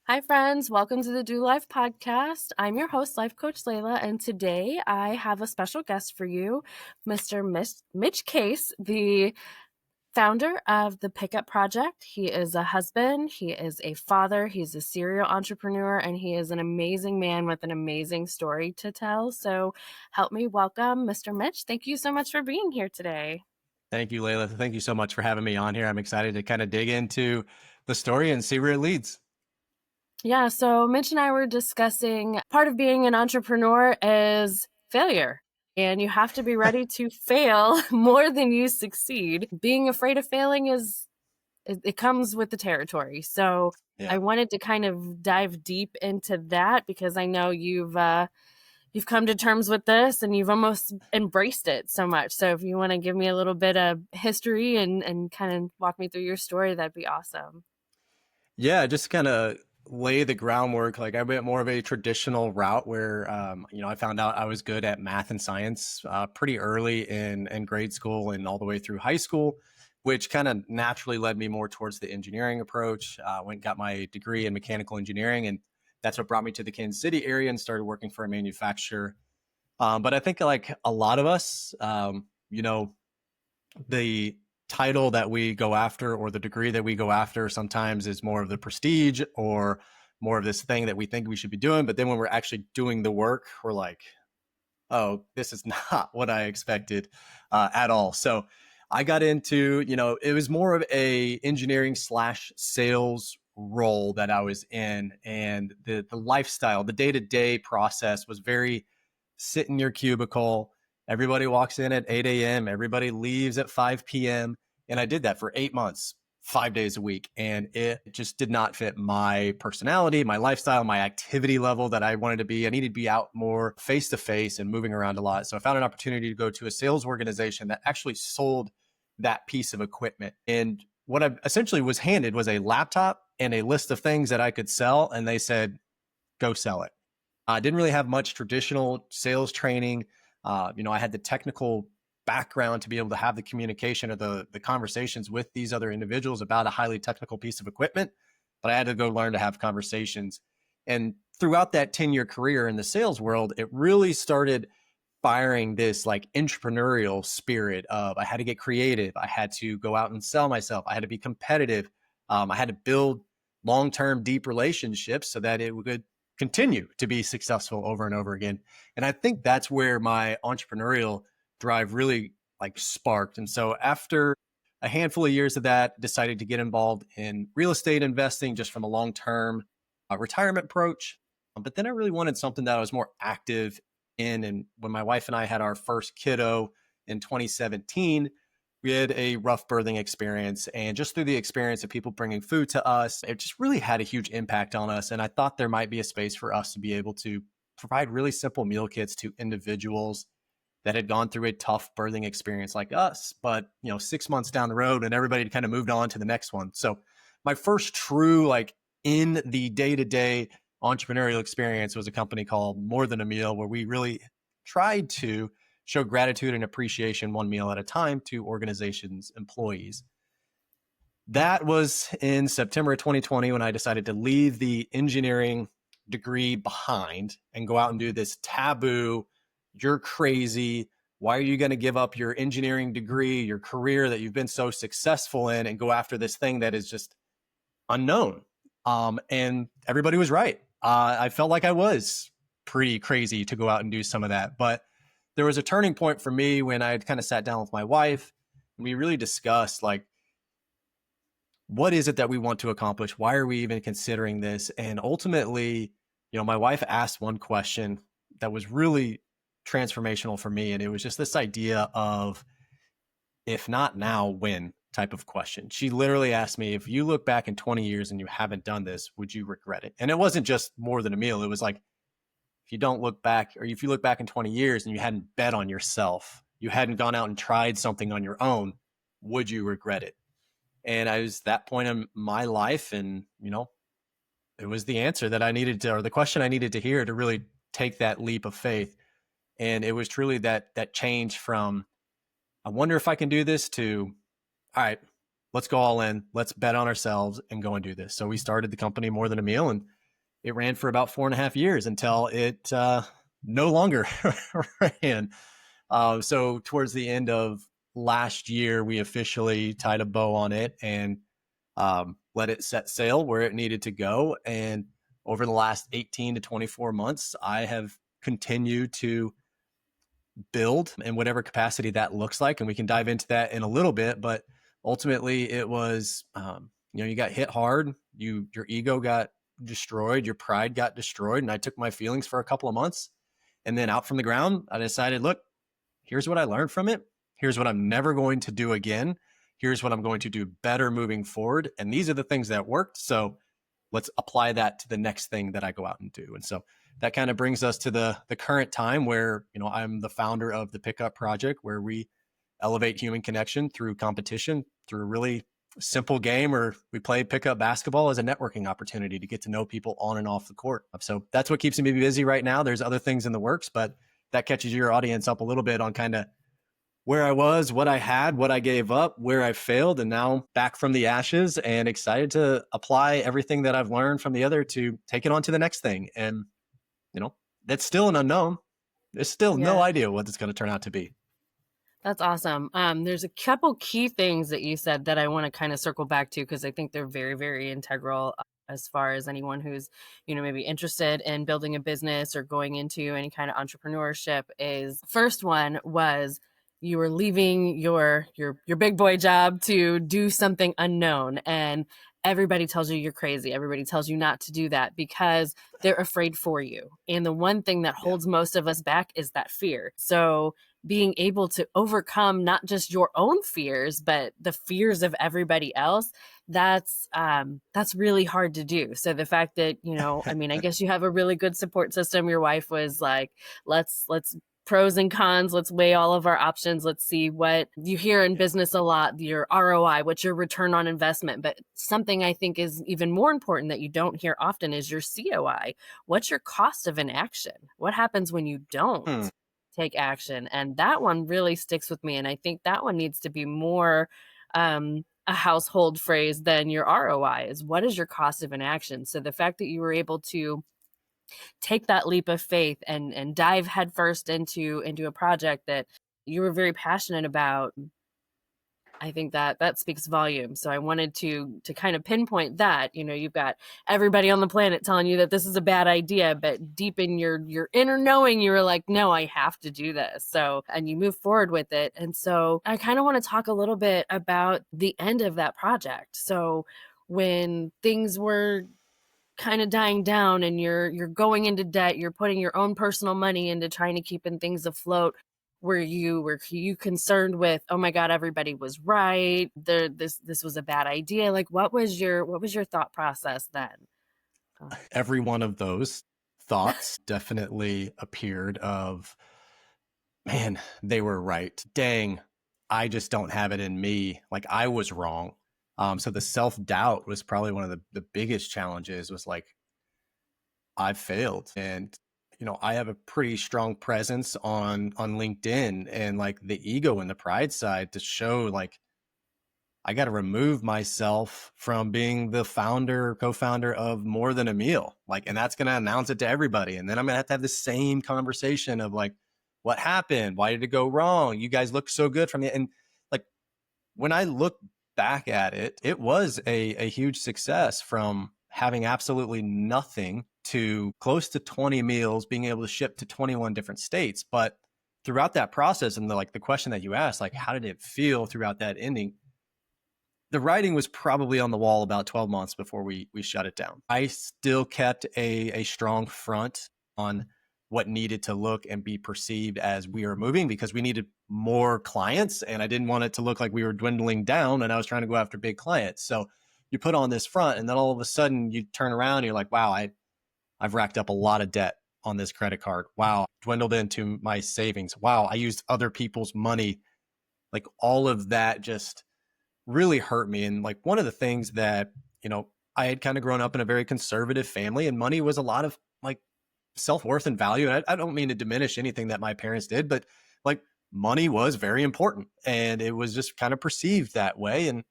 Hi, friends. Welcome to the Do Life podcast. I'm your host, Life Coach Layla, and today I have a special guest for you, Mr. Mitch Case, the founder of the Pickup Project. He is a husband, he is a father, he's a serial entrepreneur, and he is an amazing man with an amazing story to tell. So, help me welcome Mr. Mitch. Thank you so much for being here today. Thank you, Layla. Thank you so much for having me on here. I'm excited to kind of dig into the story and see where it leads. Yeah, so Mitch and I were discussing part of being an entrepreneur is failure. And you have to be ready to fail more than you succeed. Being afraid of failing it comes with the territory. So I Yeah. wanted to kind of dive deep into that because I know you've come to terms with this and you've almost embraced it so much. So if you want to give me a little bit of history and kind of walk me through your story, that'd be awesome. Yeah, just kind of lay the groundwork. Like I went more of a traditional route where, I found out I was good at math and science pretty early in grade school and all the way through high school, which kind of naturally led me more towards the engineering approach. Went and got my degree in mechanical engineering, and that's what brought me to the Kansas City area and started working for a manufacturer. But I think like a lot of us, the title that we go after or the degree that we go after sometimes is more of the prestige or more of this thing that we think we should be doing. But then when we're actually doing the work, we're like, oh, this is not what I expected at all. So I got into, it was more of a engineering slash sales role that I was in. And the lifestyle, the day-to-day process was very sit in your cubicle. Everybody walks in at 8 a.m. Everybody leaves at 5 p.m. And I did that for 8 months, 5 days a week. And it just did not fit my personality, my lifestyle, my activity level that I wanted to be. I needed to be out more face to face and moving around a lot. So I found an opportunity to go to a sales organization that actually sold that piece of equipment. And what I essentially was handed was a laptop and a list of things that I could sell. And they said, go sell it. I didn't really have much traditional sales training. I had the technical background to be able to have the communication or the conversations with these other individuals about a highly technical piece of equipment, but I had to go learn to have conversations. And throughout that 10-year career in the sales world, it really started firing this like entrepreneurial spirit of I had to get creative. I had to go out and sell myself. I had to be competitive. I had to build long-term deep relationships so that it would continue to be successful over and over again. And I think that's where my entrepreneurial drive really like sparked. And so after a handful of years of that, decided to get involved in real estate investing just from a long-term retirement approach. But then I really wanted something that I was more active in. And when my wife and I had our first kiddo in 2017, we had a rough birthing experience. And just through the experience of people bringing food to us, it just really had a huge impact on us. And I thought there might be a space for us to be able to provide really simple meal kits to individuals that had gone through a tough birthing experience like us. But, 6 months down the road and everybody had kind of moved on to the next one. So my first true, like in the day to day entrepreneurial experience was a company called More Than a Meal, where we really tried to show gratitude and appreciation one meal at a time to organizations' employees. That was in September of 2020 when I decided to leave the engineering degree behind and go out and do this taboo, you're crazy. Why are you going to give up your engineering degree, your career that you've been so successful in, and go after this thing that is just unknown? And everybody was right. I felt like I was pretty crazy to go out and do some of that. But there was a turning point for me when I had kind of sat down with my wife and we really discussed like, what is it that we want to accomplish? Why are we even considering this? And ultimately, my wife asked one question that was really transformational for me. And it was just this idea of, if not now, when type of question. She literally asked me, if you look back in 20 years and you haven't done this, would you regret it? And it wasn't just more than a meal. It was like, if you don't look back, or if you look back in 20 years and you hadn't bet on yourself, you hadn't gone out and tried something on your own, would you regret it? And I was that point in my life, and it was the answer that I needed to, or the question I needed to hear to really take that leap of faith. And it was truly that change from, I wonder if I can do this, to, all right, let's go all in, let's bet on ourselves and go and do this. So we started the company More Than a Meal, and it ran for about 4.5 years until it no longer ran. So towards the end of last year, we officially tied a bow on it and let it set sail where it needed to go. And over the last 18 to 24 months, I have continued to build in whatever capacity that looks like. And we can dive into that in a little bit. But ultimately, it was, you got hit hard. Your ego got destroyed. Your pride got destroyed. And I took my feelings for a couple of months. And then out from the ground, I decided, look, here's what I learned from it. Here's what I'm never going to do again. Here's what I'm going to do better moving forward. And these are the things that worked. So let's apply that to the next thing that I go out and do. And so that kind of brings us to the current time where, I'm the founder of the Pickup Project, where we elevate human connection through competition, through a really simple game where we play pickup basketball as a networking opportunity to get to know people on and off the court. So that's what keeps me busy right now. There's other things in the works, but that catches your audience up a little bit on kind of where I was, what I had, what I gave up, where I failed, and now back from the ashes and excited to apply everything that I've learned from the other to take it on to the next thing. And, that's still an unknown. There's still no idea what it's going to turn out to be. That's awesome. There's a couple key things that you said that I want to kind of circle back to, because I think they're very, very integral as far as anyone who's, maybe interested in building a business or going into any kind of entrepreneurship. Is first one was you were leaving your big boy job to do something unknown, and everybody tells you you're crazy. Everybody tells you not to do that because they're afraid for you. And the one thing that holds most of us back is that fear. So being able to overcome not just your own fears, but the fears of everybody else, that's really hard to do. So the fact that, I guess you have a really good support system. Your wife was like, let's pros and cons. Let's weigh all of our options. Let's see what you hear in business a lot, your ROI, what's your return on investment. But something I think is even more important that you don't hear often is your COI. What's your cost of inaction? What happens when you don't take action? And that one really sticks with me. And I think that one needs to be more a household phrase than your ROI is. What is your cost of inaction? So the fact that you were able to take that leap of faith and dive headfirst into a project that you were very passionate about, I think that speaks volumes. So I wanted to kind of pinpoint that, you've got everybody on the planet telling you that this is a bad idea, but deep in your inner knowing, you were like, no, I have to do this. So, and you move forward with it. And so I kind of want to talk a little bit about the end of that project. So when things were kind of dying down and you're going into debt, you're putting your own personal money into trying to keeping things afloat, were you concerned with, oh my God, everybody was right, this was a bad idea? Like, what was your thought process then? Every one of those thoughts definitely appeared of, man, they were right. Dang, I just don't have it in me. Like, I was wrong. So the self-doubt was probably one of the biggest challenges, was like, I've failed. And, I have a pretty strong presence on LinkedIn, and like the ego and the pride side to show, like, I got to remove myself from being the co-founder of More Than a Meal. Like, and that's going to announce it to everybody. And then I'm going to have the same conversation of like, what happened? Why did it go wrong? You guys look so good from the, and like, when I look back at it, it was a huge success, from having absolutely nothing to close to 20 meals, being able to ship to 21 different states. But throughout that process, and the question that you asked, like, how did it feel throughout that ending? The writing was probably on the wall about 12 months before we shut it down. I still kept a strong front on what needed to look and be perceived as we were moving, because we needed more clients, and I didn't want it to look like we were dwindling down and I was trying to go after big clients. So you put on this front, and then all of a sudden you turn around and you're like, wow, I've racked up a lot of debt on this credit card. Wow, dwindled into my savings. Wow, I used other people's money. Like, all of that just really hurt me. And like, one of the things that, I had kind of grown up in a very conservative family, and money was a lot of like self-worth and value. And I don't mean to diminish anything that my parents did, but like, money was very important, and it was just kind of perceived that way. And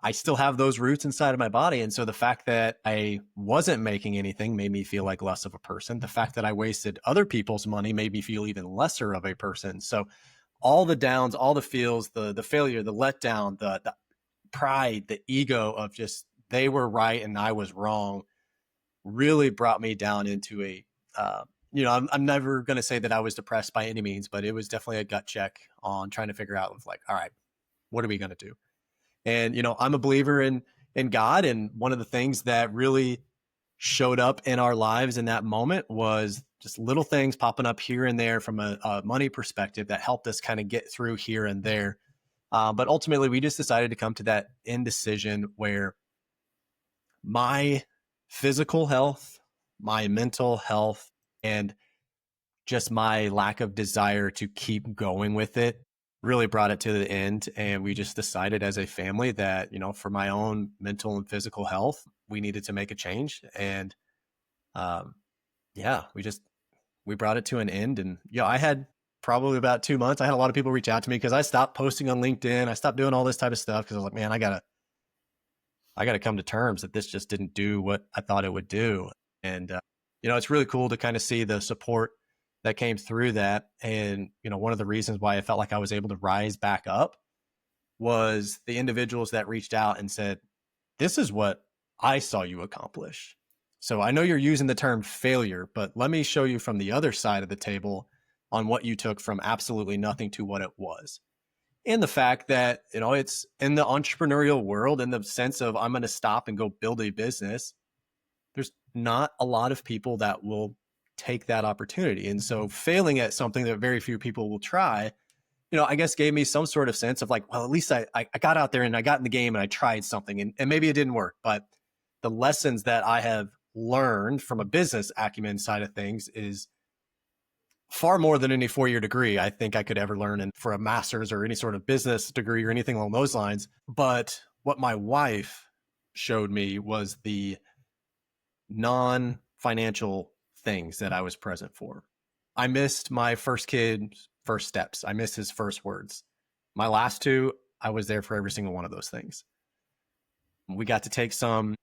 I still have those roots inside of my body. And so the fact that I wasn't making anything made me feel like less of a person. The fact that I wasted other people's money made me feel even lesser of a person. So all the downs, all the feels, the failure, the letdown, the pride, the ego of just they were right and I was wrong really brought me down into a, I'm never going to say that I was depressed by any means, but it was definitely a gut check on trying to figure out of like, all right, what are we going to do? And, I'm a believer in God. And one of the things that really showed up in our lives in that moment was just little things popping up here and there from a money perspective that helped us kind of get through here and there. But ultimately, we just decided to come to that indecision where my physical health, my mental health, and just my lack of desire to keep going with it really brought it to the end. And we just decided as a family that, for my own mental and physical health, we needed to make a change. And yeah, we brought it to an end. And I had probably about 2 months. I had a lot of people reach out to me because I stopped posting on LinkedIn. I stopped doing all this type of stuff because I was like, man, I gotta come to terms that this just didn't do what I thought it would do. And it's really cool to kind of see the support that came through that. And one of the reasons why I felt like I was able to rise back up was the individuals that reached out and said, this is what I saw you accomplish. So I know you're using the term failure, but let me show you from the other side of the table on what you took from absolutely nothing to what it was. And the fact that, it's in the entrepreneurial world, in the sense of I'm going to stop and go build a business, there's not a lot of people that will take that opportunity. And so failing at something that very few people will try, I guess gave me some sort of sense of like, well, at least I got out there and I got in the game and I tried something and maybe it didn't work. But the lessons that I have learned from a business acumen side of things is far more than any 4-year degree I think I could ever learn and for a master's or any sort of business degree or anything along those lines. But what my wife showed me was the non-financial things that I was present for. I missed my first kid's first steps. I missed his first words. My last two, I was there for every single one of those things. We got to take some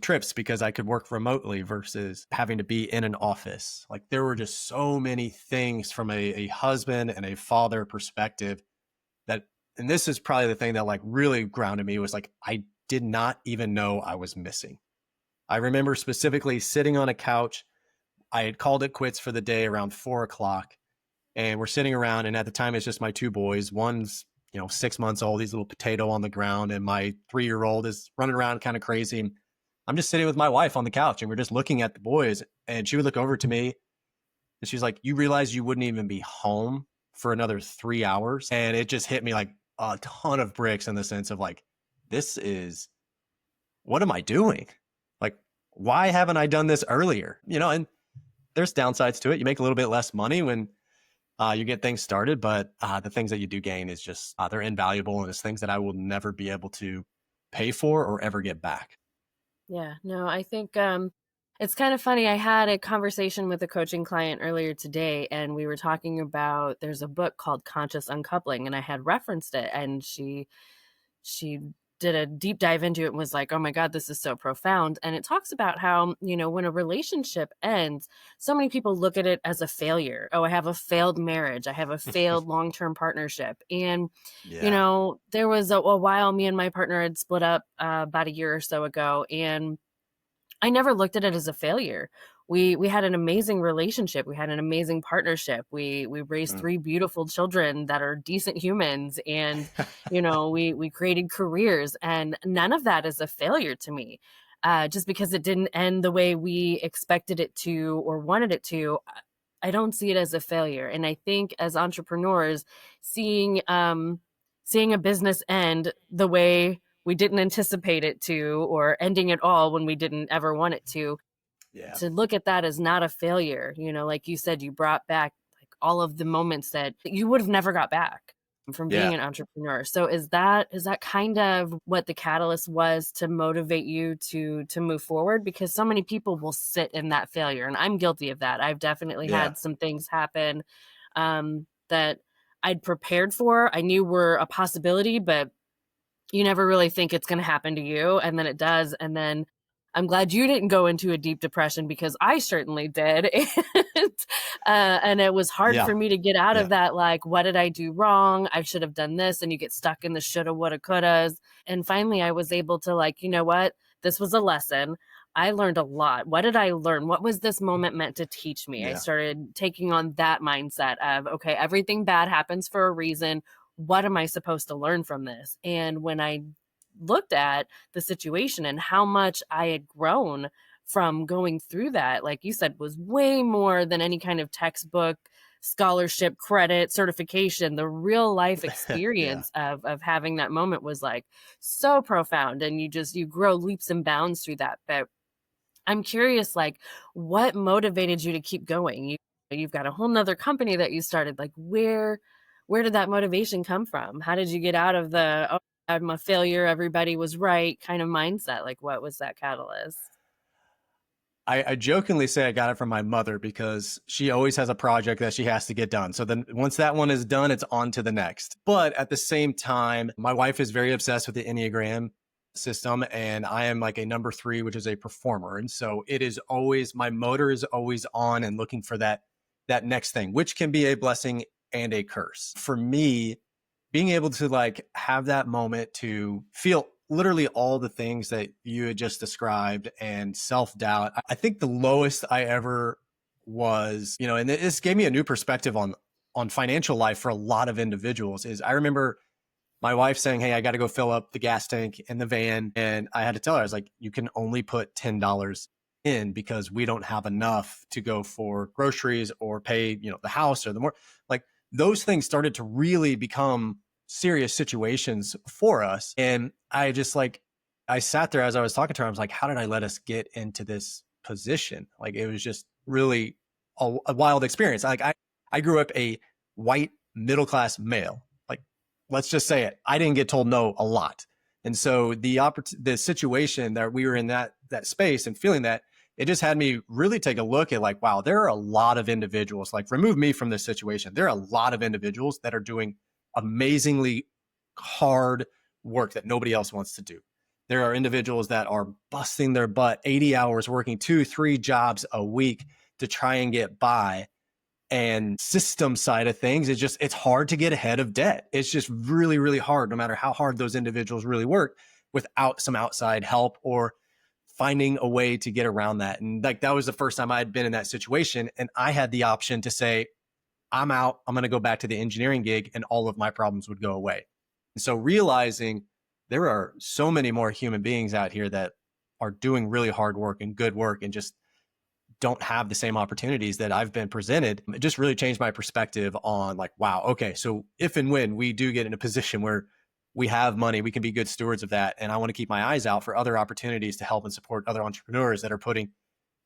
trips because I could work remotely versus having to be in an office. Like there were just so many things from a husband and a father perspective that, and this is probably the thing that like really grounded me was like, I did not even know I was missing. I remember specifically sitting on a couch. I had called it quits for the day around 4:00 and we're sitting around. And at the time it's just my two boys. One's, 6 months old. He's a little potato on the ground. And my 3-year-old is running around kind of crazy. I'm just sitting with my wife on the couch and we're just looking at the boys and she would look over to me and she's like, you realize you wouldn't even be home for another 3 hours. And it just hit me like a ton of bricks in the sense of like, what am I doing? Like, why haven't I done this earlier? And there's downsides to it. You make a little bit less money when you get things started, but the things that you do gain is just, they're invaluable. And it's things that I will never be able to pay for or ever get back. Yeah, no, I think it's kind of funny. I had a conversation with a coaching client earlier today, and we were talking about there's a book called Conscious Uncoupling, and I had referenced it, and she did a deep dive into it and was like, oh my God, this is so profound. And it talks about how, when a relationship ends, so many people look at it as a failure. Oh, I have a failed marriage. I have a failed long-term partnership. And, there was a while me and my partner had split up about a year or so ago. And I never looked at it as a failure. We had an amazing relationship. We had an amazing partnership. We raised 3 beautiful children that are decent humans, and we created careers, and none of that is a failure to me. Just because it didn't end the way we expected it to or wanted it to, I don't see it as a failure. And I think as entrepreneurs, seeing a business end the way we didn't anticipate it to, or ending it all when we didn't ever want it to look at that as not a failure. Like you said, you brought back like all of the moments that you would have never got back from being an entrepreneur. So is that kind of what the catalyst was to motivate you to move forward? Because so many people will sit in that failure, and I'm guilty of that. I've definitely had some things happen that I'd prepared for, I knew were a possibility, but you never really think it's going to happen to you, and then it does. And then I'm glad you didn't go into a deep depression, because I certainly did. And it was hard Yeah. for me to get out Yeah. of that. Like, what did I do wrong? I should have done this. And you get stuck in the shoulda, woulda, couldas. And finally I was able to, like, you know what? This was a lesson. I learned a lot. What did I learn? What was this moment meant to teach me? I Yeah. started taking on that mindset of, okay, everything bad happens for a reason. What am I supposed to learn from this? And when I looked at the situation and how much I had grown from going through that, like you said, was way more than any kind of textbook, scholarship, credit, certification. The real life Yeah. experience of having that moment was like so profound. And you grow leaps and bounds through that. But I'm curious, like, what motivated you to keep going? You've got a whole nother company that you started. Like, where did that motivation come from? How did you get out of the, oh, I'm a failure, everybody was right kind of mindset? Like, what was that catalyst? I jokingly say I got it from my mother because she always has a project that she has to get done. So then once that one is done, it's on to the next. But at the same time, my wife is very obsessed with the Enneagram system, and I am like a number 3, which is a performer. And so it is always, my motor is always on and looking for that next thing, which can be a blessing and a curse. For me, being able to like have that moment to feel literally all the things that you had just described and self-doubt. I think the lowest I ever was, and this gave me a new perspective on financial life for a lot of individuals. Is I remember my wife saying, "Hey, I got to go fill up the gas tank in the van." And I had to tell her, I was like, "You can only put $10 in because we don't have enough to go for groceries or pay, the house or the more." Like those things started to really become serious situations for us. And I sat there as I was talking to her. I was like, how did I let us get into this position? Like it was just really a wild experience. Like I grew up a white middle-class male. Like, let's just say it. I didn't get told no a lot. And so the situation that we were in that space and feeling that, it just had me really take a look at like, wow, there are a lot of individuals, like remove me from this situation. There are a lot of individuals that are doing amazingly hard work that nobody else wants to do. There are individuals that are busting their butt 80 hours, working 2-3 jobs a week to try and get by. And system side of things, it's hard to get ahead of debt. It's just really, really hard, no matter how hard those individuals really work, without some outside help or finding a way to get around that. And like, that was the first time I had been in that situation. And I had the option to say, I'm out, I'm going to go back to the engineering gig, and all of my problems would go away. And so realizing there are so many more human beings out here that are doing really hard work and good work and just don't have the same opportunities that I've been presented, it just really changed my perspective on like, wow, okay, so if and when we do get in a position where we have money, we can be good stewards of that. And I want to keep my eyes out for other opportunities to help and support other entrepreneurs that are putting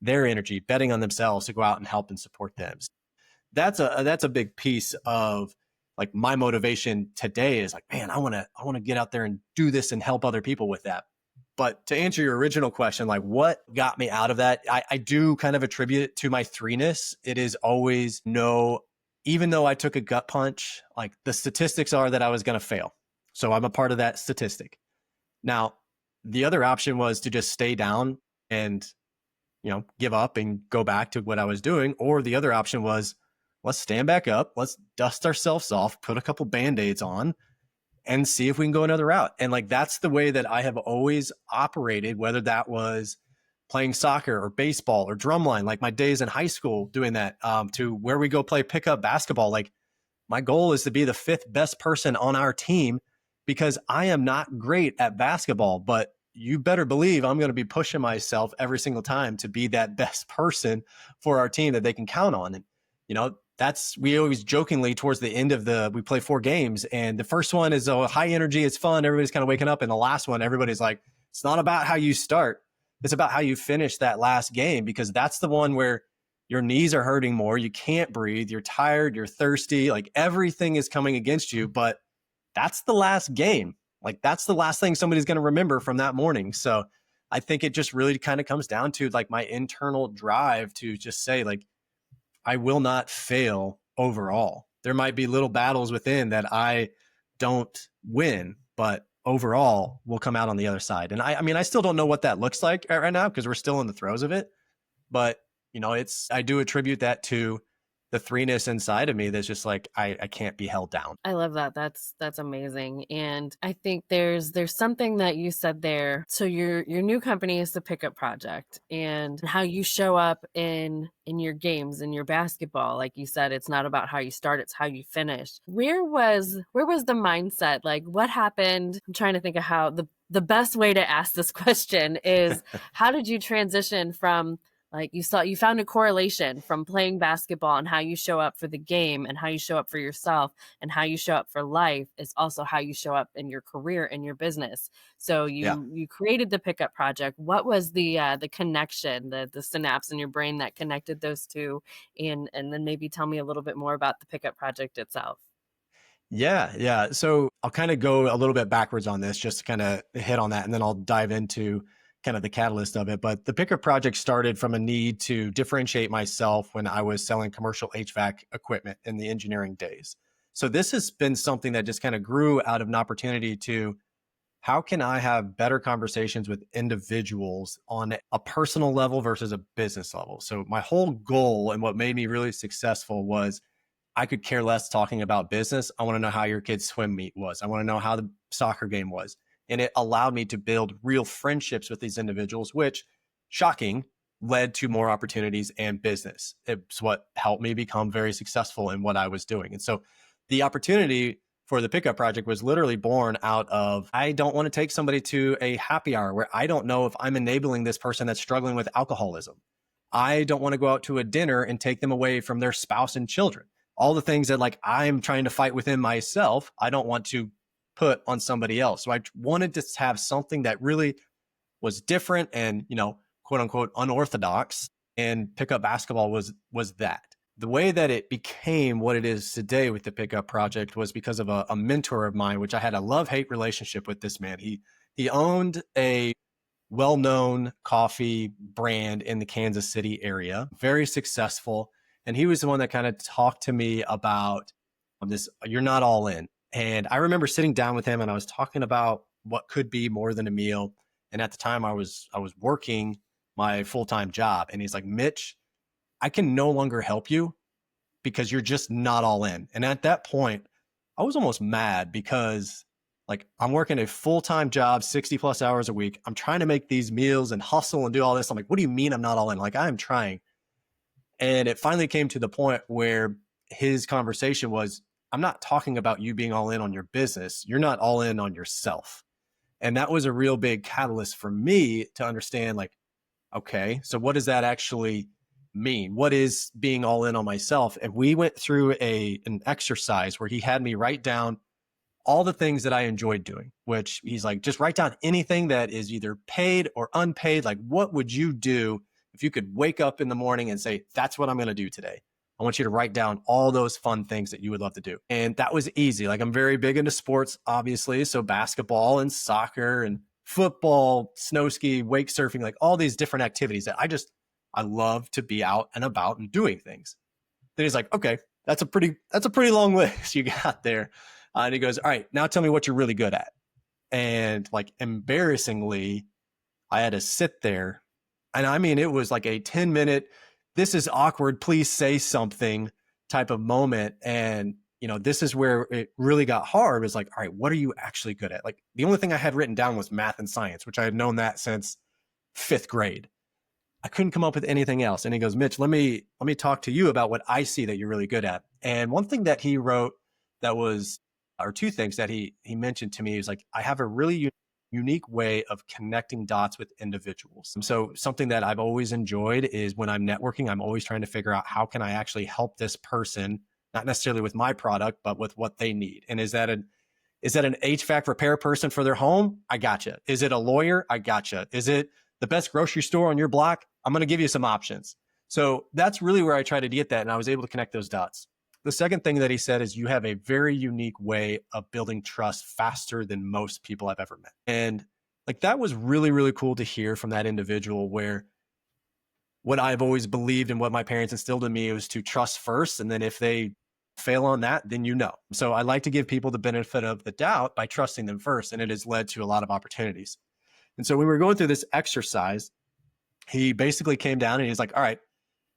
their energy, betting on themselves to go out and help and support them. That's a big piece of like my motivation today is like, man, I want to get out there and do this and help other people with that. But to answer your original question, like what got me out of that, I do kind of attribute it to my 3-ness. It is always no, even though I took a gut punch, like the statistics are that I was going to fail. So I'm a part of that statistic. Now, the other option was to just stay down and, give up and go back to what I was doing. Or the other option was, let's stand back up. Let's dust ourselves off, put a couple Band-Aids on, and see if we can go another route. And like, that's the way that I have always operated, whether that was playing soccer or baseball or drumline, like my days in high school doing that, to where we go play pickup basketball. Like my goal is to be the 5th best person on our team because I am not great at basketball, but you better believe I'm going to be pushing myself every single time to be that best person for our team that they can count on. And, we always jokingly towards the end of we play 4 games, and the first one is high energy. It's fun. Everybody's kind of waking up. And the last one, everybody's like, it's not about how you start. It's about how you finish that last game, because that's the one where your knees are hurting more. You can't breathe. You're tired. You're thirsty. Like everything is coming against you, but that's the last game. Like that's the last thing somebody's going to remember from that morning. So I think it just really kind of comes down to like my internal drive to just say like, I will not fail overall. There might be little battles within that I don't win, but overall will come out on the other side. And I mean, I still don't know what that looks like right now because we're still in the throes of it. But, I do attribute that to the threeness inside of me that's just like, I can't be held down. I love that. That's amazing. And I think there's something that you said there. So your new company is the Pickup Project, and how you show up in your games, in your basketball. Like you said, it's not about how you start, it's how you finish. Where was the mindset? Like, what happened? I'm trying to think of how the best way to ask this question is how did you transition from, like, you found a correlation from playing basketball and how you show up for the game and how you show up for yourself and how you show up for life is also how you show up in your career and your business. So Yeah. you created the Pickup Project. What was the connection, the synapse in your brain that connected those two? And then maybe tell me a little bit more about the Pickup Project itself. Yeah. Yeah. So I'll kind of go a little bit backwards on this just to kind of hit on that. And then I'll dive into kind of the catalyst of it. But the Picker project started from a need to differentiate myself when I was selling commercial HVAC equipment in the engineering days. So this has been something that just kind of grew out of an opportunity to how can I have better conversations with individuals on a personal level versus a business level? So my whole goal and what made me really successful was I could care less talking about business. I want to know how your kid's swim meet was. I want to know how the soccer game was. And it allowed me to build real friendships with these individuals, which, shocking, led to more opportunities and business. It's what helped me become very successful in what I was doing. And so the opportunity for the Pickup Project was literally born out of, I don't want to take somebody to a happy hour where I don't know if I'm enabling this person that's struggling with alcoholism. I don't want to go out to a dinner and take them away from their spouse and children. All the things that like I'm trying to fight within myself, I don't want to put on somebody else. So I wanted to have something that really was different and, quote unquote, unorthodox. And Pickup Basketball was that. The way that it became what it is today with the Pickup Project was because of a mentor of mine, which I had a love-hate relationship with this man. He owned a well-known coffee brand in the Kansas City area, very successful. And he was the one that kind of talked to me about this, you're not all in. And I remember sitting down with him and I was talking about what could be more than a meal. And at the time I was working my full-time job. And he's like, Mitch, I can no longer help you because you're just not all in. And at that point, I was almost mad because like I'm working a full-time job, 60 plus hours a week. I'm trying to make these meals and hustle and do all this. I'm like, what do you mean I'm not all in? Like I'm trying. And it finally came to the point where his conversation was, I'm not talking about you being all in on your business. You're not all in on yourself. And that was a real big catalyst for me to understand like, okay, so what does that actually mean? What is being all in on myself? And we went through an exercise where he had me write down all the things that I enjoyed doing, which he's like, just write down anything that is either paid or unpaid. Like, what would you do if you could wake up in the morning and say, that's what I'm going to do today? I want you to write down all those fun things that you would love to do. And that was easy. Like I'm very big into sports, obviously. So basketball and soccer and football, snow ski, wake surfing, like all these different activities that I love to be out and about and doing things. Then he's like, okay, that's a pretty long list you got there. And he goes, all right, now tell me what you're really good at. And like embarrassingly, I had to sit there. And I mean, it was like a 10-minute, this is awkward, please say something type of moment. And, this is where it really got hard. It was like, all right, what are you actually good at? Like the only thing I had written down was math and science, which I had known that since 5th grade. I couldn't come up with anything else. And he goes, Mitch, let me talk to you about what I see that you're really good at. And one thing that he wrote that was, or two things that he mentioned to me is like, I have a really unique way of connecting dots with individuals. And so something that I've always enjoyed is when I'm networking, I'm always trying to figure out how can I actually help this person, not necessarily with my product, but with what they need. And is that an HVAC repair person for their home? I gotcha. Is it a lawyer? I gotcha. Is it the best grocery store on your block? I'm going to give you some options. So that's really where I try to get that. And I was able to connect those dots. The second thing that he said is you have a very unique way of building trust faster than most people I've ever met. And like that was really, really cool to hear from that individual, where what I've always believed and what my parents instilled in me was to trust first. And then if they fail on that, then you know. So I like to give people the benefit of the doubt by trusting them first, and it has led to a lot of opportunities. And so when we were going through this exercise, he basically came down and he's like, all right,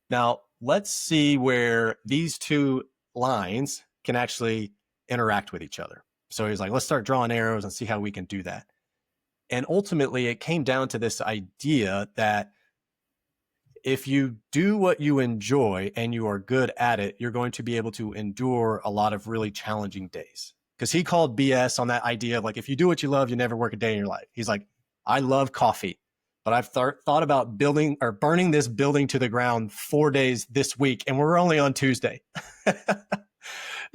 now let's see where these two lines can actually interact with each other. So he's like, let's start drawing arrows and see how we can do that. And ultimately, it came down to this idea that if you do what you enjoy and you are good at it, you're going to be able to endure a lot of really challenging days. Because he called BS on that idea of like, if you do what you love, you never work a day in your life. He's like, I love coffee, but I've thought about building or burning this building to the ground 4 days this week, and we're only on Tuesday.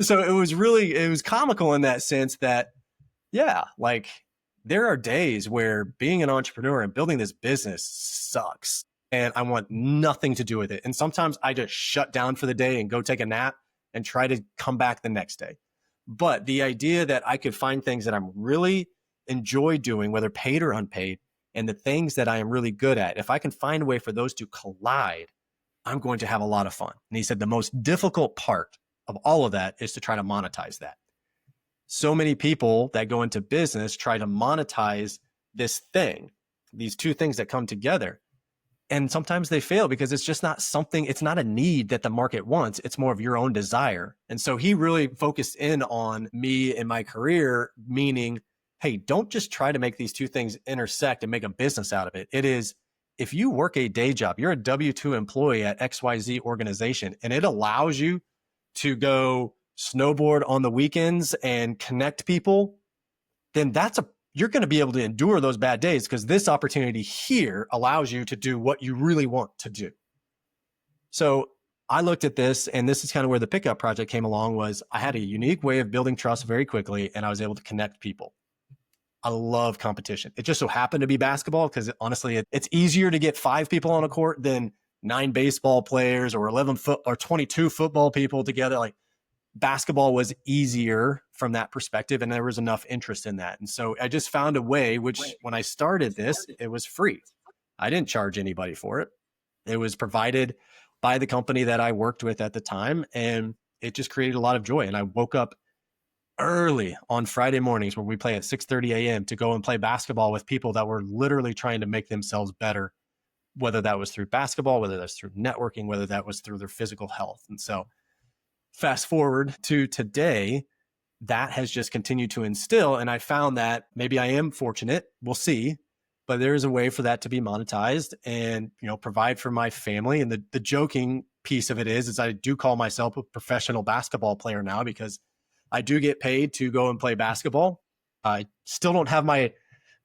So it was comical in that sense that, yeah, like there are days where being an entrepreneur and building this business sucks. And I want nothing to do with it. And sometimes I just shut down for the day and go take a nap and try to come back the next day. But the idea that I could find things that I'm really enjoy doing, whether paid or unpaid, and the things that I am really good at, if I can find a way for those to collide, I'm going to have a lot of fun. And he said the most difficult part of all of that is to try to monetize that. So many people that go into business try to monetize this thing, these two things that come together. And sometimes they fail because it's just not something, it's not a need that the market wants. It's more of your own desire. And so he really focused in on me and my career, meaning, hey, don't just try to make these two things intersect and make a business out of it. It is, if you work a day job, you're a W-2 employee at XYZ organization, and it allows you to go snowboard on the weekends and connect people, then you're going to be able to endure those bad days because this opportunity here allows you to do what you really want to do. So I looked at this, and this is kind of where the pickup project came along. Was I had a unique way of building trust very quickly, and I was able to connect people. I love competition. It just so happened to be basketball because honestly, it's easier to get 5 people on a court than 9 baseball players or 22 football people together. Like, basketball was easier from that perspective, and there was enough interest in that. And so I just found a way, which when I started this, it was free. I didn't charge anybody for it. It was provided by the company that I worked with at the time, and it just created a lot of joy. And I woke up early on Friday mornings when we play at 6:30 a.m. to go and play basketball with people that were literally trying to make themselves better, whether that was through basketball, whether that's through networking, whether that was through their physical health. And so fast forward to today, that has just continued to instill. And I found that maybe I am fortunate, we'll see, but there's a way for that to be monetized and, provide for my family. And the joking piece of it is I do call myself a professional basketball player now because I do get paid to go and play basketball. I still don't have my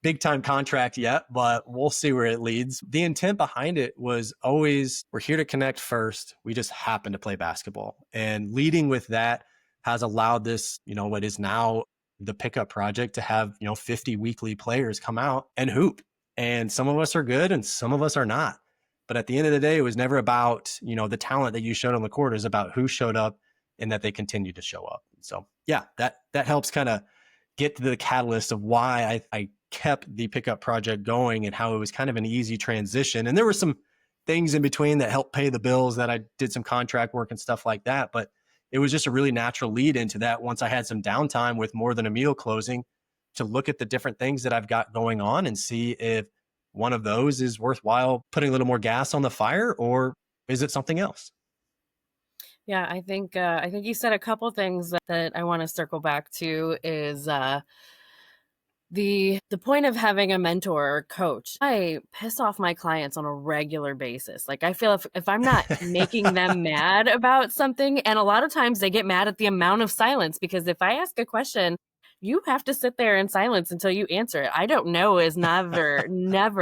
big time contract yet, but we'll see where it leads. The intent behind it was always, we're here to connect first. We just happen to play basketball. And leading with that has allowed this, what is now the pickup project to have, 50 weekly players come out and hoop. And some of us are good and some of us are not. But at the end of the day, it was never about, the talent that you showed on the court. It was about who showed up and that they continue to show up. So yeah, that helps kind of get to the catalyst of why I kept the pickup project going and how it was kind of an easy transition. And there were some things in between that helped pay the bills, that I did some contract work and stuff like that. But it was just a really natural lead into that once I had some downtime with More Than a Meal closing to look at the different things that I've got going on and see if one of those is worthwhile putting a little more gas on the fire, or is it something else? Yeah, I think you said a couple things that I want to circle back to is the point of having a mentor or coach. I piss off my clients on a regular basis. Like, I feel if I'm not making them mad about something, and a lot of times they get mad at the amount of silence, because if I ask a question, you have to sit there in silence until you answer it. I don't know is never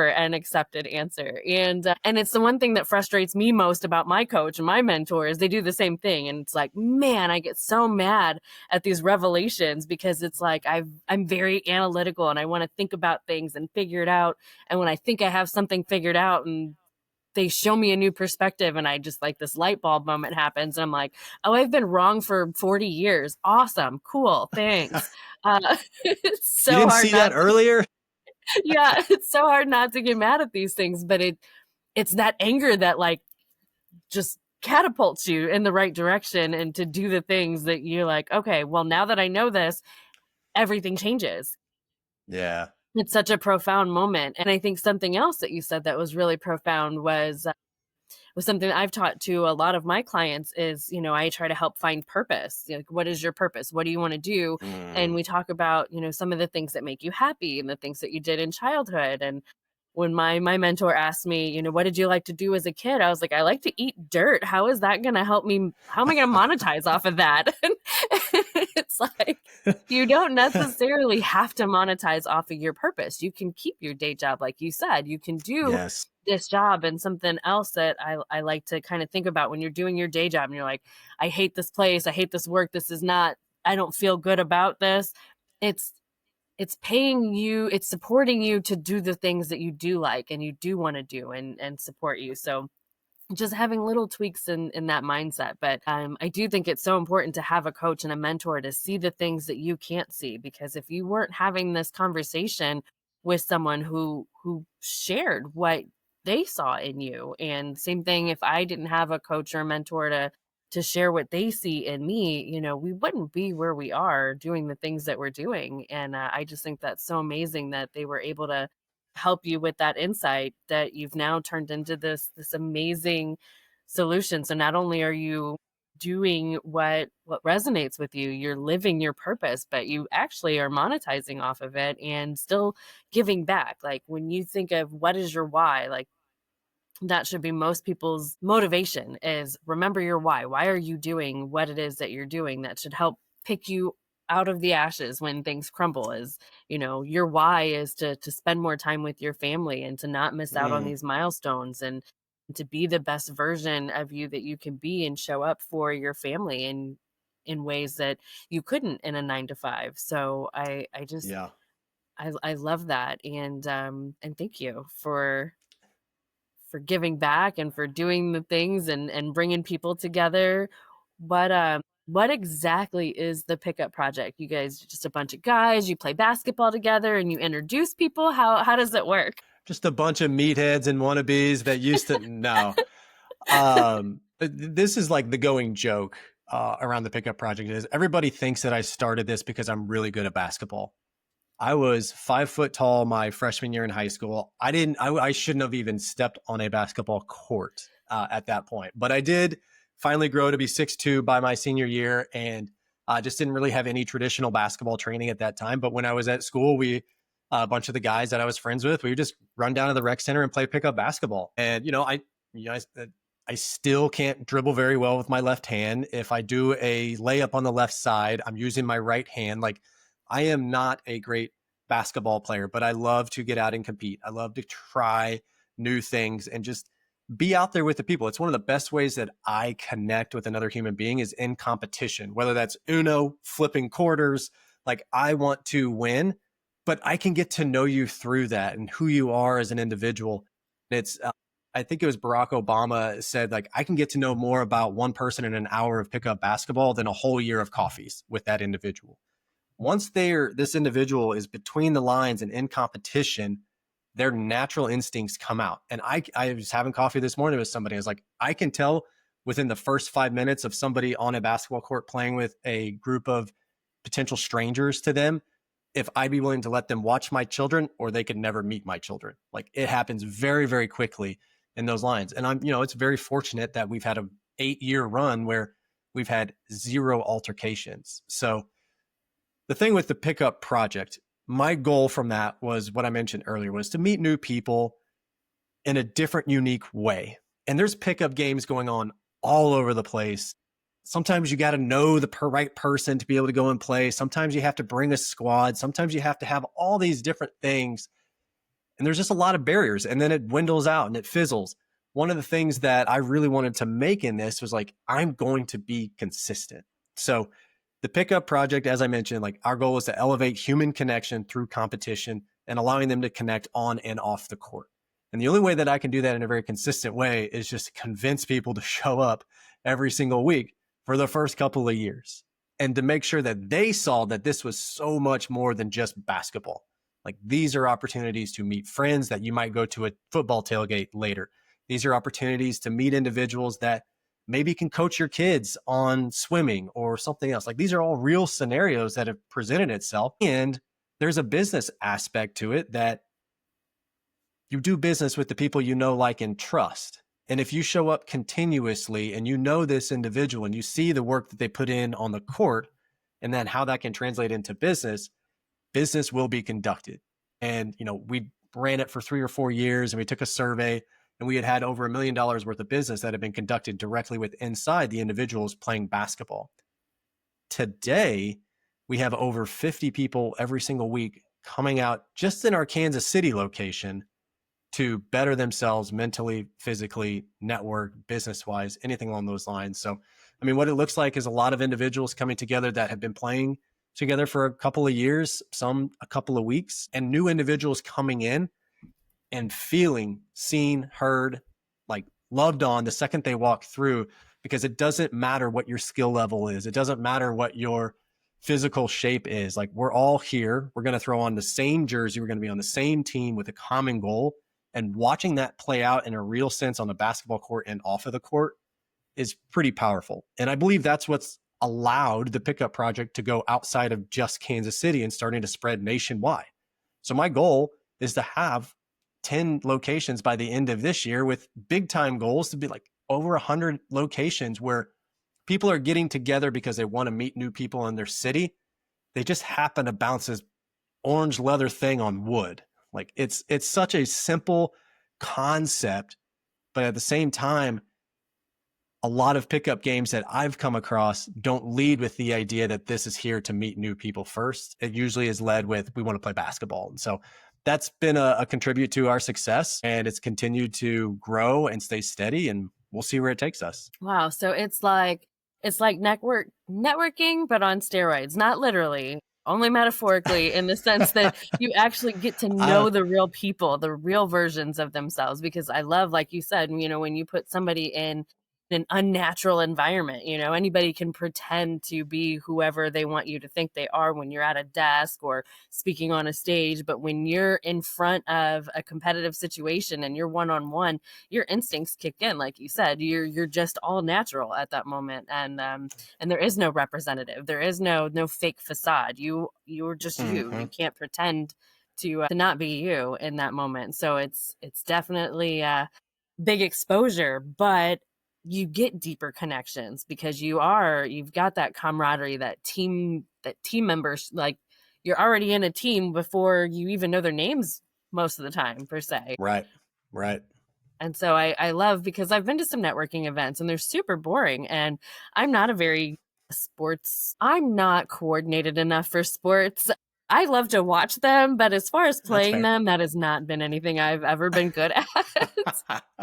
an accepted answer. And it's the one thing that frustrates me most about my coach and my mentor is they do the same thing. And it's like, man, I get so mad at these revelations because it's like I'm very analytical and I want to think about things and figure it out. And when I think I have something figured out and they show me a new perspective and I just like this light bulb moment happens. And I'm like, oh, I've been wrong for 40 years. Awesome. Cool. Thanks. It's so you didn't hard see that earlier? Yeah. It's so hard not to get mad at these things, but it's that anger that like just catapults you in the right direction and to do the things that you're like, okay, well, now that I know this, everything changes. Yeah. It's such a profound moment. And I think something else that you said that was really profound was something that I've taught to a lot of my clients is, I try to help find purpose. Like, what is your purpose? What do you want to do? And Mm. we talk about, some of the things that make you happy and the things that you did in childhood. And when my mentor asked me, what did you like to do as a kid? I was like, I like to eat dirt. How is that going to help me? How am I going to monetize off of that? It's like, you don't necessarily have to monetize off of your purpose. You can keep your day job, like you said. You can do Yes. this job. And something else that I like to kind of think about when you're doing your day job and you're like, I hate this place. I hate this work. I don't feel good about this. It's paying you, it's supporting you to do the things that you do like and you do want to do and support you. So just having little tweaks in that mindset. But I do think it's so important to have a coach and a mentor to see the things that you can't see, because if you weren't having this conversation with someone who shared what they saw in you, and same thing, if I didn't have a coach or a mentor to share what they see in me, we wouldn't be where we are doing the things that we're doing. And I just think that's so amazing that they were able to help you with that insight that you've now turned into this amazing solution. So not only are you doing what resonates with you, you're living your purpose, but you actually are monetizing off of it and still giving back. Like, when you think of what is your why, like, that should be most people's motivation, is remember your why. Why are you doing what it is that you're doing? That should help pick you out of the ashes when things crumble. Is, your why is to spend more time with your family and to not miss out on Mm. these milestones, and to be the best version of you that you can be and show up for your family in ways that you couldn't in a 9 to 5. So I just Yeah. I love that. And thank you for giving back and for doing the things and bringing people together. What exactly is the Pickup Project? You guys just a bunch of guys, you play basketball together and you introduce people? How does it work? Just a bunch of meatheads and wannabes that used to no. This is like the going joke around the Pickup Project is everybody thinks that I started this because I'm really good at basketball. I was 5 foot tall my freshman year in high school. I shouldn't have even stepped on a basketball court at that point, but I did finally grow to be 6'2" by my senior year, and just didn't really have any traditional basketball training at that time. But when I was at school, a bunch of the guys that I was friends with, we would just run down to the rec center and play pickup basketball. And I still can't dribble very well with my left hand. If I do a layup on the left side, I'm using my right hand. Like, I am not a great basketball player, but I love to get out and compete. I love to try new things and just be out there with the people. It's one of the best ways that I connect with another human being is in competition, whether that's Uno, flipping quarters. Like, I want to win, but I can get to know you through that and who you are as an individual. It's, I think it was Barack Obama said, like, I can get to know more about one person in an hour of pickup basketball than a whole year of coffees with that individual. Once this individual is between the lines and in competition, their natural instincts come out. And I was having coffee this morning with somebody. I was like, I can tell within the first 5 minutes of somebody on a basketball court playing with a group of potential strangers to them, if I'd be willing to let them watch my children or they could never meet my children. Like, it happens very, very quickly in those lines. And it's very fortunate that we've had an 8-year run where we've had 0 altercations. So the thing with the Pickup Project, my goal from that was what I mentioned earlier, was to meet new people in a different, unique way. And there's pickup games going on all over the place. Sometimes you got to know the right person to be able to go and play. Sometimes you have to bring a squad. Sometimes you have to have all these different things. And there's just a lot of barriers. And then it dwindles out and it fizzles. One of the things that I really wanted to make in this was like, I'm going to be consistent. So the Pickup Project, as I mentioned, like, our goal is to elevate human connection through competition and allowing them to connect on and off the court. And the only way that I can do that in a very consistent way is just to convince people to show up every single week for the first couple of years and to make sure that they saw that this was so much more than just basketball. Like, these are opportunities to meet friends that you might go to a football tailgate later. These are opportunities to meet individuals that maybe can coach your kids on swimming or something else. Like these are all real scenarios that have presented itself. And there's a business aspect to it that you do business with the people you know, like, and trust. And if you show up continuously and you know this individual and you see the work that they put in on the court and then how that can translate into business, business will be conducted. And, we ran it for 3 or 4 years and we took a survey and we had over $1 million worth of business that had been conducted directly with inside the individuals playing basketball. Today, we have over 50 people every single week coming out just in our Kansas City location to better themselves mentally, physically, network, business-wise, anything along those lines. So, what it looks like is a lot of individuals coming together that have been playing together for a couple of years, some a couple of weeks, and new individuals coming in and feeling seen, heard, like loved on the second they walk through, because it doesn't matter what your skill level is. It doesn't matter what your physical shape is. Like we're all here. We're going to throw on the same jersey. We're going to be on the same team with a common goal. And watching that play out in a real sense on the basketball court and off of the court is pretty powerful. And I believe that's what's allowed the Pickup Project to go outside of just Kansas City and starting to spread nationwide. So my goal is to have 10 locations by the end of this year, with big time goals to be like over 100 locations where people are getting together because they want to meet new people in their city. They just happen to bounce this orange leather thing on wood. Like it's such a simple concept, but at the same time, a lot of pickup games that I've come across don't lead with the idea that this is here to meet new people first. It usually is led with, we want to play basketball. And so that's been a contribute to our success, and it's continued to grow and stay steady, and we'll see where it takes us. Wow. So it's like networking, but on steroids, not literally, only metaphorically, in the sense that you actually get to know the real people, the real versions of themselves. Because I love, like you said, when you put somebody in an unnatural environment, anybody can pretend to be whoever they want you to think they are when you're at a desk or speaking on a stage. But when you're in front of a competitive situation and you're one-on-one, your instincts kick in. Like you said, you're just all natural at that moment. And there is no representative. There is no fake facade. You're just you. You can't pretend to not be you in that moment. So it's definitely big exposure, but you get deeper connections because you've got that camaraderie, that team members, like you're already in a team before you even know their names most of the time, per se. Right. And so I love, because I've been to some networking events and they're super boring, and I'm not coordinated enough for sports. I love to watch them, but as far as playing them, that has not been anything I've ever been good at.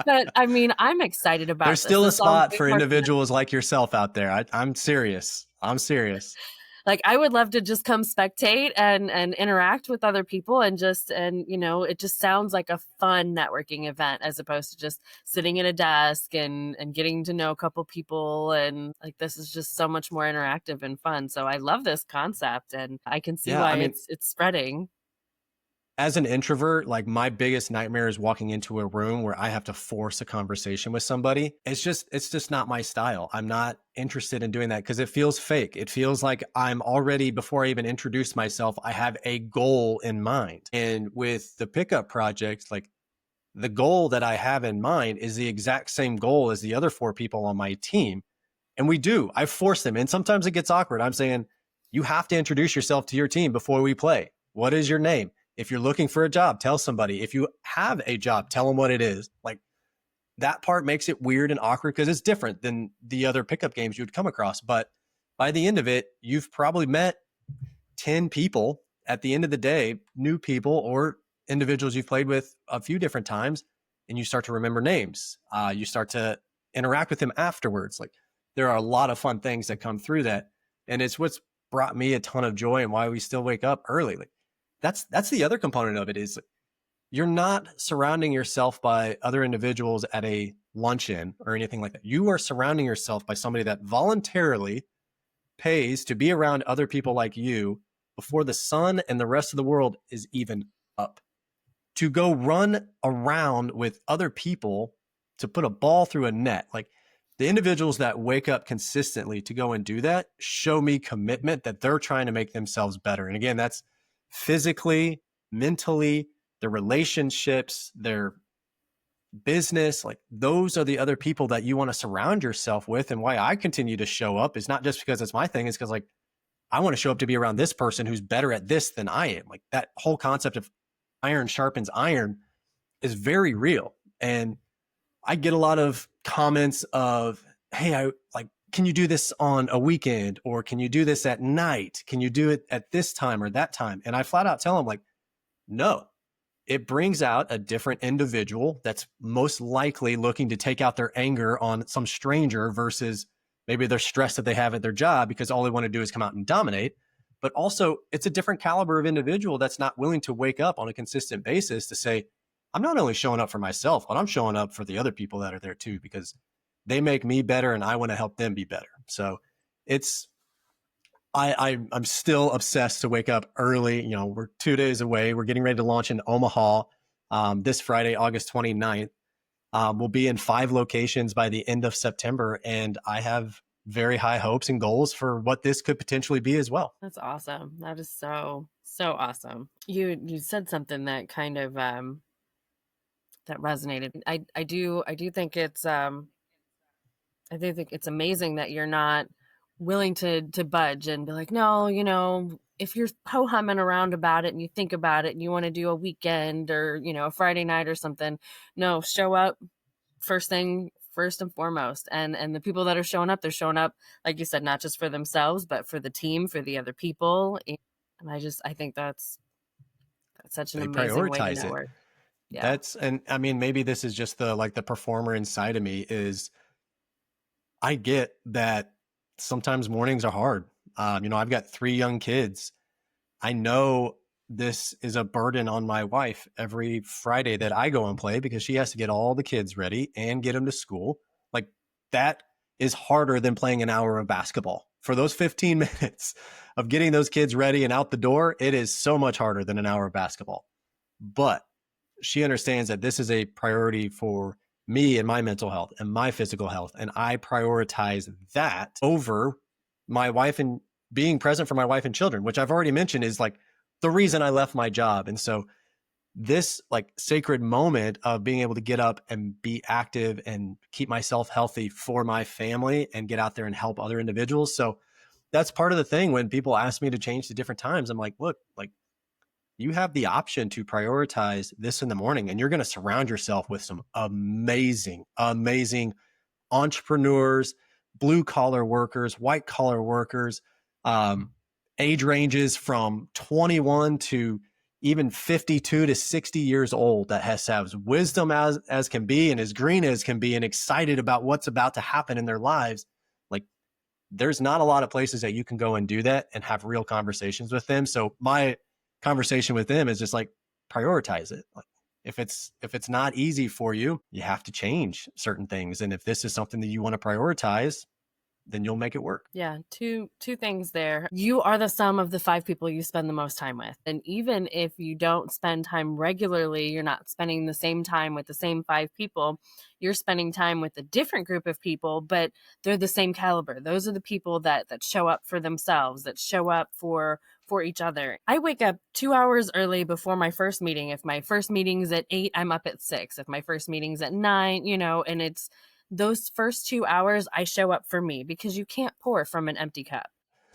But I'm excited about There's still a spot for individuals like yourself out there. I'm serious. Like I would love to just come spectate and interact with other people and it just sounds like a fun networking event, as opposed to just sitting at a desk and getting to know a couple people. And like, this is just so much more interactive and fun. So I love this concept, and I can see why it's spreading. As an introvert, like my biggest nightmare is walking into a room where I have to force a conversation with somebody. It's just not my style. I'm not interested in doing that because it feels fake. It feels like I'm already, before I even introduce myself, I have a goal in mind. And with the Pickup Project, like the goal that I have in mind is the exact same goal as the other 4 people on my team. And I force them. And sometimes it gets awkward. I'm saying, you have to introduce yourself to your team before we play. What is your name? If you're looking for a job, tell somebody. If you have a job, tell them what it is. Like that part makes it weird and awkward because it's different than the other pickup games you would come across. But by the end of it, you've probably met 10 people at the end of the day, new people or individuals you've played with a few different times, and you start to remember names. You start to interact with them afterwards. Like there are a lot of fun things that come through that. And it's what's brought me a ton of joy and why we still wake up early. Like, that's the other component of it, is you're not surrounding yourself by other individuals at a luncheon or anything like that. You are surrounding yourself by somebody that voluntarily pays to be around other people like you before the sun and the rest of the world is even up, to go run around with other people to put a ball through a net. Like The individuals that wake up consistently to go and do that show me commitment that they're trying to make themselves better. And again, that's physically, mentally, their relationships, their business. Like those are the other people that you want to surround yourself with. And why I continue to show up is not just because it's my thing, it's because like I want to show up to be around this person who's better at this than I am. Like that whole concept of iron sharpens iron is very real. And I get a lot of comments of, hey, I like, can you do this on a weekend, or can you do this at night? Can you do it at this time or that time? And I flat out tell them like, no, it brings out a different individual that's most likely looking to take out their anger on some stranger versus maybe their stress that they have at their job because all they want to do is come out and dominate. But also, it's a different caliber of individual that's not willing to wake up on a consistent basis to say, I'm not only showing up for myself, but I'm showing up for the other people that are there too, because they make me better and I want to help them be better. So it's, I'm still obsessed to wake up early. You know, we're 2 days away. We're getting ready to launch in Omaha this Friday, August 29th. We'll be in 5 locations by the end of September. And I have very high hopes and goals for what this could potentially be as well. That's awesome. That is so, so awesome. You said something that kind of that resonated. I do think it's I do think it's amazing that you're not willing to budge and be like, no, you know, if you're ho-humming around about it and you think about it and you want to do a weekend or, you know, a Friday night or something, no, show up first thing, first and foremost. And the people that are showing up, they're showing up, like you said, not just for themselves, but for the team, for the other people. And I think that's such an They amazing way to prioritize it. network. Yeah. That's, and I mean, maybe this is just the, like the performer inside of me is I get that sometimes mornings are hard. You know, I've got 3 young kids. I know this is a burden on my wife every Friday that I go and play because she has to get all the kids ready and get them to school. Like that is harder than playing an hour of basketball. For those 15 minutes of getting those kids ready and out the door, it is so much harder than an hour of basketball. But she understands that this is a priority for me and my mental health and my physical health. And I prioritize that over my wife and being present for my wife and children, which I've already mentioned is like the reason I left my job. And so this like sacred moment of being able to get up and be active and keep myself healthy for my family and get out there and help other individuals. So that's part of the thing when people ask me to change to different times. I'm like, look, like you have the option to prioritize this in the morning, and you're going to surround yourself with some amazing, amazing entrepreneurs, blue collar workers, white collar workers, age ranges from 21 to even 52 to 60 years old that has wisdom as can be and as green as can be and excited about what's about to happen in their lives. Like there's not a lot of places that you can go and do that and have real conversations with them. So my conversation with them is just like prioritize it. Like if it's not easy for you, you have to change certain things. And if this is something that you want to prioritize, then you'll make it work. Yeah, two things there. You are the sum of the 5 people you spend the most time with. And even if you don't spend time regularly, you're not spending the same time with the same 5 people, you're spending time with a different group of people, but they're the same caliber. Those are the people that show up for themselves, that show up for each other. I wake up 2 hours early before my first meeting. If my first meeting's at 8, I'm up at 6. If my first meeting's at 9, you know, and it's those first 2 hours I show up for me because you can't pour from an empty cup.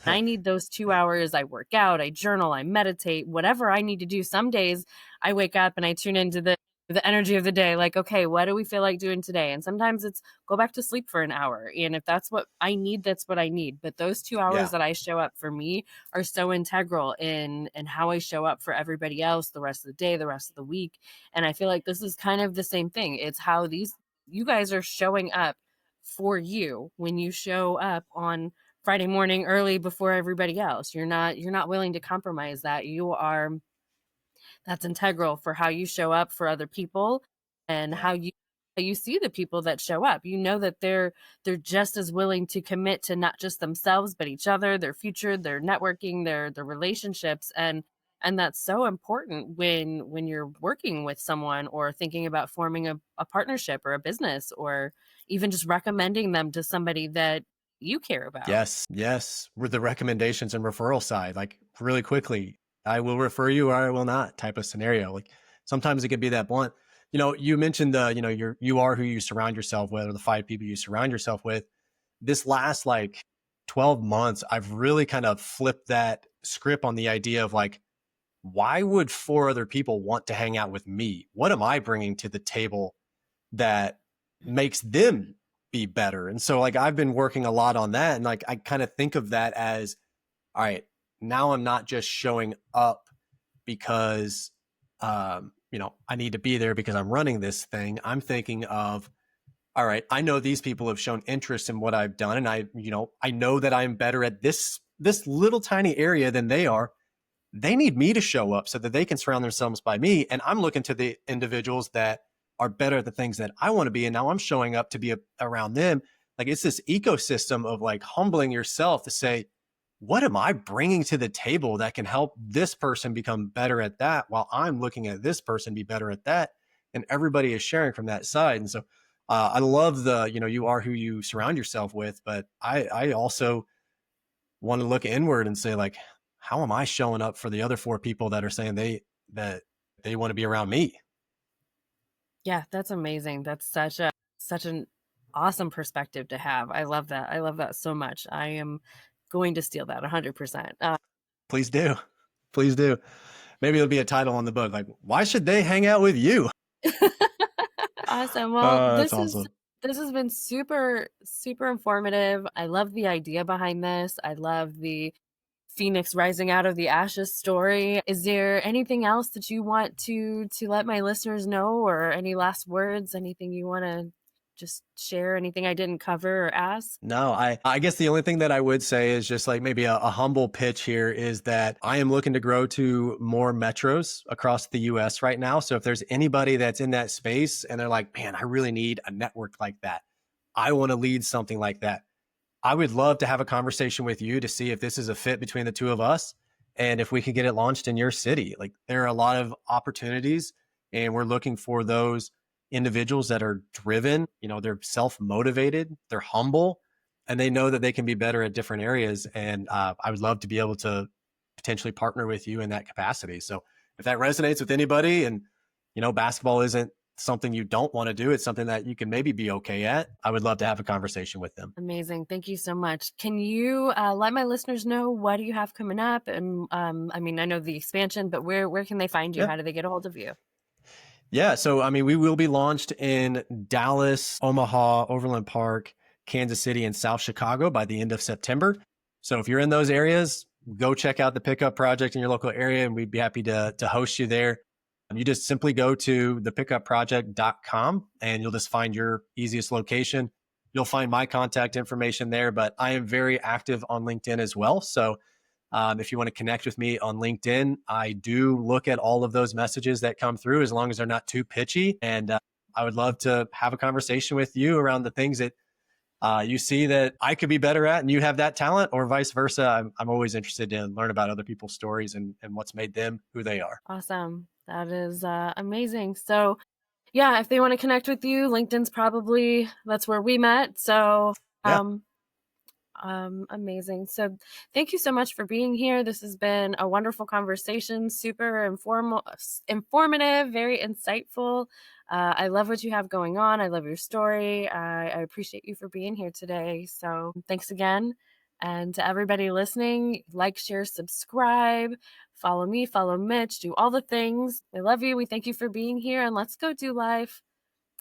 I need those 2 hours. I work out, I journal, I meditate, whatever I need to do. Some days I wake up and I tune into the energy of the day. Like, okay, what do we feel like doing today? And sometimes it's go back to sleep for an hour. And if that's what I need, that's what I need. But those 2 hours that I show up for me are so integral in how I show up for everybody else the rest of the day, the rest of the week. And I feel like this is kind of the same thing. It's how you guys are showing up for you when you show up on Friday morning early before everybody else. You're not willing to compromise that. That's integral for how you show up for other people and how you see the people that show up. You know that they're just as willing to commit to not just themselves but each other, their future, their networking, their relationships, and that's so important when you're working with someone or thinking about forming a partnership or a business or even just recommending them to somebody that you care about. Yes. With the recommendations and referral side, like really quickly, I will refer you or I will not type of scenario. Like sometimes it can be that blunt. You mentioned you are who you surround yourself with, or the 5 people you surround yourself with. This last like 12 months, I've really kind of flipped that script on the idea of like, why would 4 other people want to hang out with me? What am I bringing to the table that makes them be better? And so like I've been working a lot on that. And like I kind of think of that as, all right, now I'm not just showing up because I need to be there because I'm running this thing. I'm thinking of, all right, I know these people have shown interest in what I've done. And I know that I'm better at this little tiny area than they are. They need me to show up so that they can surround themselves by me. And I'm looking to the individuals that are better at the things that I want to be. And now I'm showing up to be around them. Like it's this ecosystem of like humbling yourself to say, what am I bringing to the table that can help this person become better at that while I'm looking at this person be better at that? And everybody is sharing from that side. And so I love you are who you surround yourself with, but I also want to look inward and say like, how am I showing up for the other 4 people that are saying that they want to be around me? Yeah, that's amazing. That's such an awesome perspective to have. I love that. I love that so much. I am going to steal that 100%. Please do. Please do. Maybe it'll be a title on the book, like, why should they hang out with you? Awesome. Well, That's awesome. this has been super, super informative. I love the idea behind this. I love the Phoenix rising out of the ashes story. Is there anything else that you want to let my listeners know, or any last words, anything you want to just share, anything I didn't cover or ask? No, I guess the only thing that I would say is just like maybe a humble pitch here is that I am looking to grow to more metros across the US right now. So if there's anybody that's in that space and they're like, man, I really need a network like that, I want to lead something like that, I would love to have a conversation with you to see if this is a fit between the 2 of us and if we could get it launched in your city. Like there are a lot of opportunities and we're looking for those individuals that are driven, they're self-motivated, they're humble, and they know that they can be better at different areas. And I would love to be able to potentially partner with you in that capacity. So if that resonates with anybody and, basketball isn't something you don't want to do, it's something that you can maybe be okay at, I would love to have a conversation with them. Amazing. Thank you so much. Can you let my listeners know what do you have coming up? And I mean, I know the expansion, but where can they find you? Yeah. How do they get a hold of you? Yeah. So, I mean, we will be launched in Dallas, Omaha, Overland Park, Kansas City, and South Chicago by the end of September. So if you're in those areas, go check out the Pickup Project in your local area, and we'd be happy to host you there. You just simply go to thepickup.project.com and you'll just find your easiest location. You'll find my contact information there, but I am very active on LinkedIn as well. So if you want to connect with me on LinkedIn, I do look at all of those messages that come through as long as they're not too pitchy. And I would love to have a conversation with you around the things that you see that I could be better at and you have that talent, or vice versa. I'm always interested in learn about other people's stories and what's made them who they are. Awesome. That is amazing. So yeah, if they want to connect with you, LinkedIn's that's where we met. So Yeah. amazing. So thank you so much for being here. This has been a wonderful conversation, super informative, very insightful. I love what you have going on. I love your story. I appreciate you for being here today. So thanks again. And to everybody listening, like, share, subscribe, follow me, follow Mitch, do all the things. I love you. We thank you for being here, and let's go do life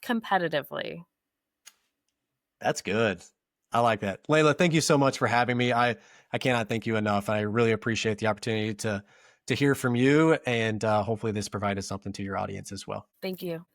competitively. That's good. I like that. Layla, thank you so much for having me. I cannot thank you enough. I really appreciate the opportunity to hear from you, and hopefully this provided something to your audience as well. Thank you.